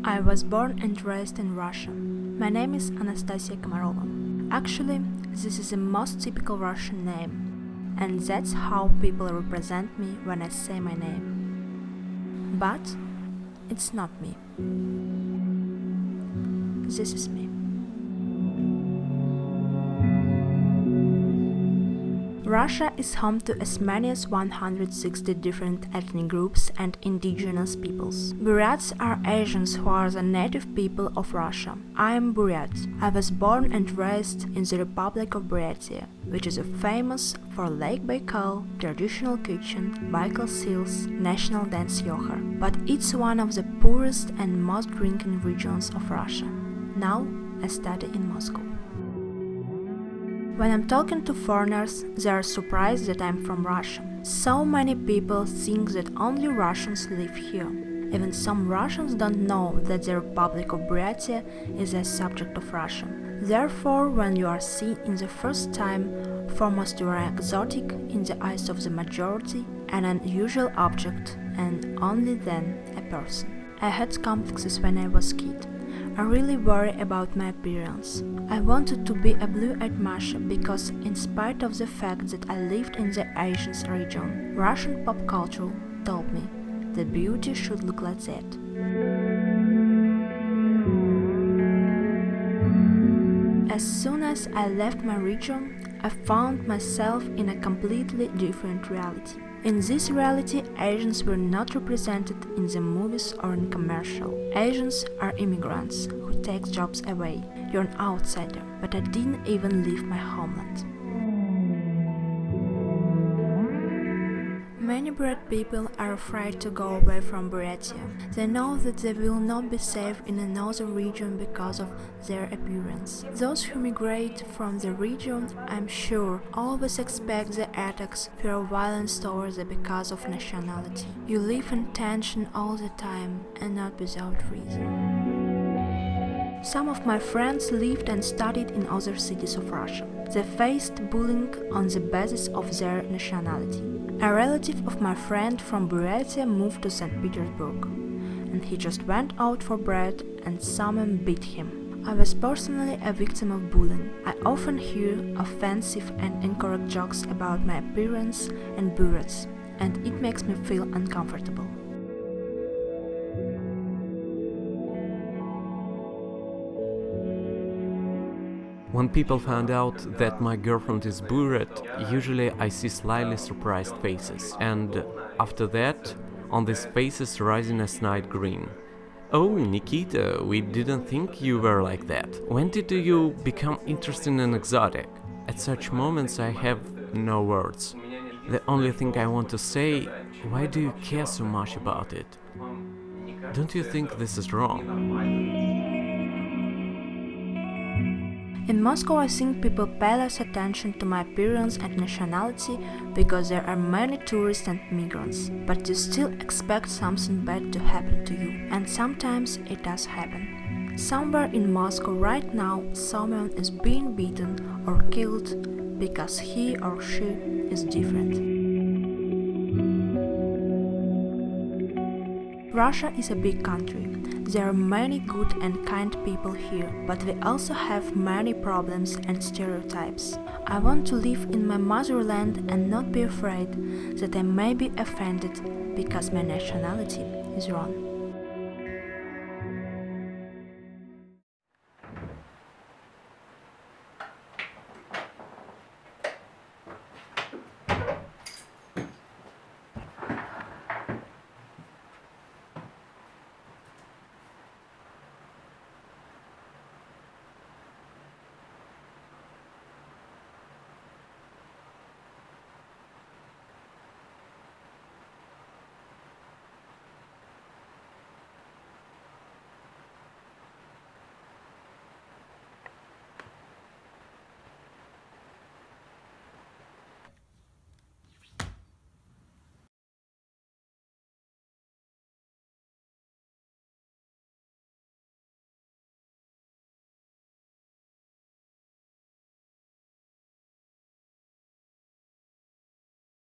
I was born and raised in Russia. My name is Anastasia Komarova. Actually, this is the most typical Russian name, and that's how people represent me when I say my name. But it's not me. This is me. Russia is home to as many as 160 different ethnic groups and indigenous peoples. Buryats are Asians who are the native people of Russia. I am Buryat. I was born and raised in the Republic of Buryatia, which is famous for Lake Baikal, traditional kitchen, Baikal seals, national dance Yokhar. But it's one of the poorest and most drinking regions of Russia. Now I study in Moscow. When I'm talking to foreigners, they are surprised that I'm from Russia. So many people think that only Russians live here. Even some Russians don't know that the Republic of Buryatia is a subject of Russia. Therefore, when you are seen in the first time, foremost you are exotic in the eyes of the majority, an unusual object, and only then a person. I had complexes when I was a kid. I really worry about my appearance. I wanted to be a blue-eyed Masha because, in spite of the fact that I lived in the Asian region, Russian pop culture told me that beauty should look like that. As soon as I left my region, I found myself in a completely different reality. In this reality, Asians were not represented in the movies or in commercial. Asians are immigrants who take jobs away. You're an outsider, but I didn't even leave my homeland. Many Buryat people are afraid to go away from Buryatia. They know that they will not be safe in another region because of their appearance. Those who migrate from the region, I'm sure, always expect the attacks, fear of violence towards them because of nationality. You live in tension all the time and not without reason. Some of my friends lived and studied in other cities of Russia. They faced bullying on the basis of their nationality. A relative of my friend from Buryatia moved to St. Petersburg, and he just went out for bread and someone beat him. I was personally a victim of bullying. I often hear offensive and incorrect jokes about my appearance and Buryats, and it makes me feel uncomfortable. When people find out that my girlfriend is Buryat, usually I see slightly surprised faces, and after that, on these faces rising a snide grin. Oh, Nikita, we didn't think you were like that. When did you become interested in exotic? At such moments I have no words. The only thing I want to say, why do you care so much about it? Don't you think this is wrong? In Moscow, I think people pay less attention to my appearance and nationality because there are many tourists and migrants, but you still expect something bad to happen to you, and sometimes it does happen. Somewhere in Moscow right now, someone is being beaten or killed because he or she is different. Russia is a big country. There are many good and kind people here, but we also have many problems and stereotypes. I want to live in my motherland and not be afraid that I may be offended because my nationality is wrong.